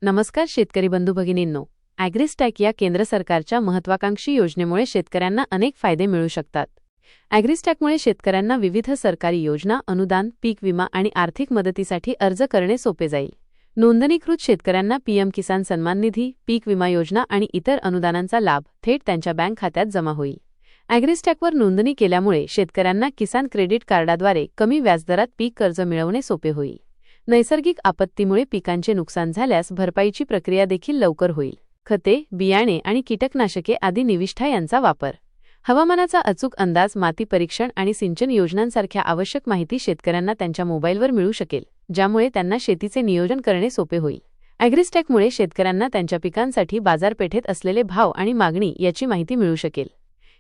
नमस्कार शेतकरी बंधू भगिनींनो, ॲग्रिस्टॅक या केंद्र सरकारच्या महत्त्वाकांक्षी योजनेमुळे शेतकऱ्यांना अनेक फायदे मिळू शकतात. ॲग्रिस्टॅकमुळे शेतकऱ्यांना विविध सरकारी योजना, अनुदान, पीक विमा आणि आर्थिक मदतीसाठी अर्ज करणे सोपे जाईल. नोंदणीकृत शेतकऱ्यांना पीएम किसान सन्मान निधी, पीक विमा योजना आणि इतर अनुदानांचा लाभ थेट त्यांच्या बँक खात्यात जमा होईल. ॲग्रिस्टॅकवर नोंदणी केल्यामुळे शेतकऱ्यांना किसान क्रेडिट कार्डाद्वारे कमी व्याजदरात पीक कर्ज मिळवणे सोपे होईल. नैसर्गिक आपत्तीमुळे पिकांचे नुकसान झाल्यास भरपाईची प्रक्रिया देखील लवकर होईल. खते, बियाणे आणि कीटकनाशके आदी निविष्ठा यांचा वापर, हवामानाचा अचूक अंदाज, माती परीक्षण आणि सिंचन योजनांसारख्या आवश्यक माहिती शेतकऱ्यांना त्यांच्या मोबाईलवर मिळू शकेल, ज्यामुळे त्यांना शेतीचे नियोजन करणे सोपे होईल. ॲग्रिस्टॅकमुळे शेतकऱ्यांना त्यांच्या पिकांसाठी बाजारपेठेत असलेले भाव आणि मागणी याची माहिती मिळू शकेल.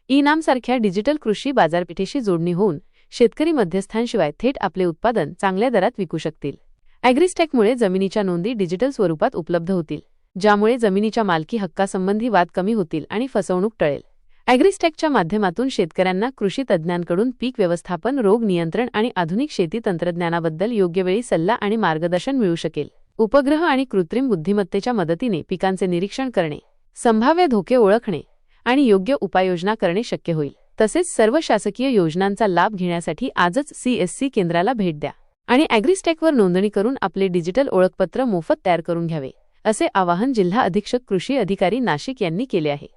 ई-नामसारख्या डिजिटल कृषी बाजारपेठेशी जोडणी होऊन शेतकरी मध्यस्थांशिवाय थेट आपले उत्पादन चांगल्या दरात विकू शकतील. ॲग्रिस्टॅकमुळे जमिनीच्या नोंदी डिजिटल स्वरूपात उपलब्ध होतील, ज्यामुळे जमिनीच्या मालकी हक्कासंबंधी वाद कमी होतील आणि फसवणूक टळेल. ॲग्रिस्टॅकच्या माध्यमातून शेतकऱ्यांना कृषी तज्ज्ञांकडून पीक व्यवस्थापन, रोग नियंत्रण आणि आधुनिक शेती तंत्रज्ञानाबद्दल योग्य वेळी सल्ला आणि मार्गदर्शन मिळू शकेल. उपग्रह आणि कृत्रिम बुद्धिमत्तेच्या मदतीने पिकांचे निरीक्षण करणे, संभाव्य धोके ओळखणे आणि योग्य उपाययोजना करणे शक्य होईल. तसेच सर्व शासकीय योजनांचा लाभ घेण्यासाठी आजच CSC केंद्राला भेट द्या आणि ॲग्रिस्टॅकवर नोंदणी करून आपले डिजिटल ओळखपत्र मोफत तयार करून घ्यावे, असे आवाहन जिल्हा अधीक्षक कृषी अधिकारी नाशिक यांनी केले आहे.